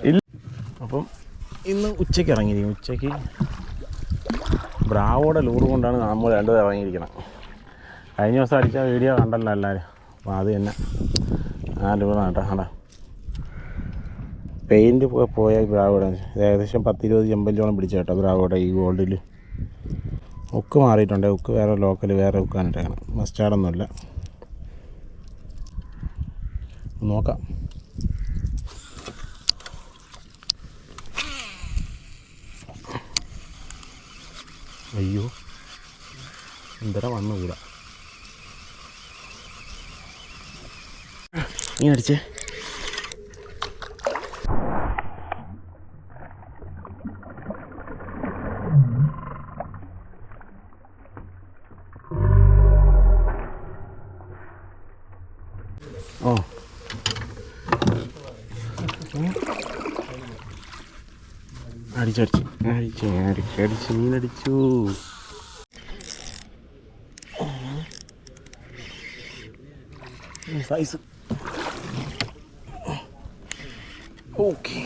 ഇല്ല. അപ്പം ഇന്ന് ഉച്ചയ്ക്ക് ഇറങ്ങിയിരിക്കും. ഉച്ചയ്ക്ക് ബ്രാവോടെ ലൂറ് കൊണ്ടാണ് നമ്മൾ രണ്ടു പേരും ഇറങ്ങിയിരിക്കണം. കഴിഞ്ഞ ദിവസം അടിച്ച വീഡിയോ കണ്ടല്ലോ എല്ലാവരും. അപ്പോൾ അത് തന്നെ ആ ലൂറാണ് കേട്ടോ. അവിടെ പെയിൻറ്റ് പോയ ബ്രാവോടെ ഏകദേശം 10-20 ചെമ്പല്ലോളം പിടിച്ച കേട്ടോ ബ്രാവോടെ ഈ ഗോൾഡിൽ. ഉക്ക് മാറിയിട്ടുണ്ട്. ഉക്ക് വേറെ ലോക്കൽ വേറെ ഉക്കാനിട്ടാണ്, മസ്റ്റാർഡൊന്നുമല്ല. നോക്കാം. അയ്യോ എന്തര വന്നുകൂടാ. ഇങ്ങനെ അടിച്ചേ. ഓ അടിച്ചടിച്ച് മീനടിച്ചു. Size okay.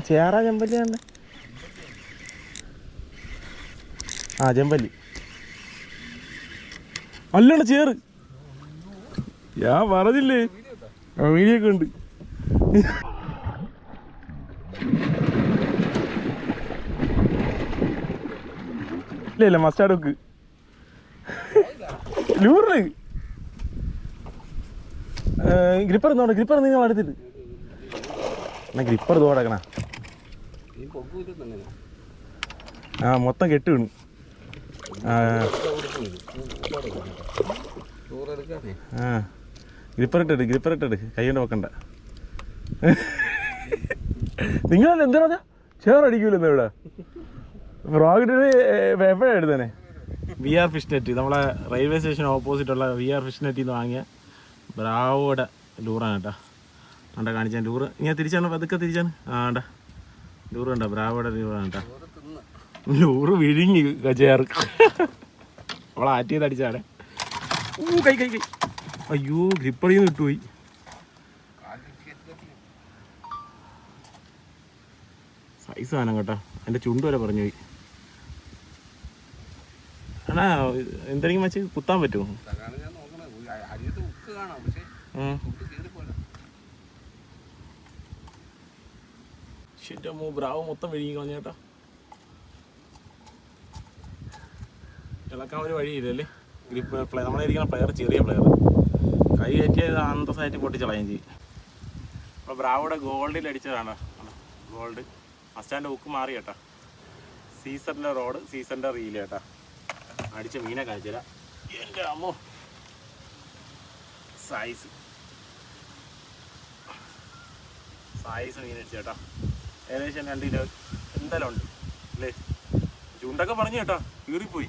ചേറ ചെമ്പല്ലി ഉണ്ട്. ആ ചെമ്പല്ലി അല്ലണ്ട ചേറ്. ഞാൻ പറഞ്ഞില്ലേ വീഡിയൊക്കെ ഉണ്ട്. ഇല്ല മസ്റ്റാർഡ് വെക്ക് ലൂറിന് ഗ്രിപ്പർ നോണ്ട. ഗ്രിപ്പർ നിങ്ങൾ അടുത്തിട്ട് എന്നാ ഗ്രിപ്പർ തോടക്കണ. ആ മൊത്തം കെട്ട് വീണു. ആ ഗ്രിപ്പർ ഇട്ടിട്ട് കൈ കൊണ്ട് വെക്കണ്ട. നിങ്ങളല്ല എന്താ പറഞ്ഞാ ചേറടിക്കൂലെന്നാ ഇവിടെ ഫ്രോഗിട്ടിട്ട് എപ്പോഴാണ് എടുത്തന്നെ. VR ഫിഷ് നെറ്റ് നമ്മളെ റെയിൽവേ സ്റ്റേഷൻ ഓപ്പോസിറ്റുള്ള VR ഫിഷ് നെറ്റിൽ നിന്ന് വാങ്ങിയ ബ്രാവോടെ ലൂറാണ് കേട്ടോ. കണ്ട കാണിച്ചാൽ ലൂറ് ഇങ്ങനെ തിരിച്ചാണ്, പതുക്കെ തിരിച്ചാണ്. ആ കണ്ട ലൂറ് കണ്ട ബ്രാവോടെ ലൂറാണ് കേട്ടോ. ലൂറ് വിഴുങ്ങി ചേർ അവളെ ആറ്റ് ചെയ്ത് അടിച്ചാടെ. കൈ അയ്യോ ഗ്രിപ്പടിയിൽ നിന്ന് വിട്ടുപോയി. സൈസ് സാധനം കേട്ടോ. എൻ്റെ ചുണ്ട് വരെ പറഞ്ഞു പോയി. ആണാ എന്തെങ്കിലും വെച്ച് കുത്താൻ പറ്റുമോ? ബ്രാവ് മൊത്തം വിഴുങ്ങി കളഞ്ഞ കേട്ടോ. ഇളക്കാൻ ഒരു വഴിയില്ലല്ലേ. ഗ്രിപ്പ് നമ്മളിരിക്കുന്ന പ്ലെയർ ചെറിയ പ്ലെയർ കൈ കയറ്റിയത് അന്തസ്സായിട്ട് പൊട്ടിച്ചളയും ചെയ്യും. അപ്പോൾ ബ്രാവോടെ ഗോൾഡിൽ അടിച്ചതാണ്. ഗോൾഡ് മസ്റ്റാൻ്റെ ഉക്ക് മാറി കേട്ടോ. സീസറിൻ്റെ റോഡ്, സീസറിൻ്റെ റീല് കേട്ടോ. അടിച്ച മീനെ കാണിച്ചു തരാം. എൻ്റെ അമ്മോ സൈസ് മീൻ അടിച്ചു കേട്ടോ. ഏകദേശം 2 കിലോ എന്തായാലും ഉണ്ട് അല്ലേ. ചുണ്ടൊക്കെ പറഞ്ഞു കേട്ടോ, കീറിപ്പോയി.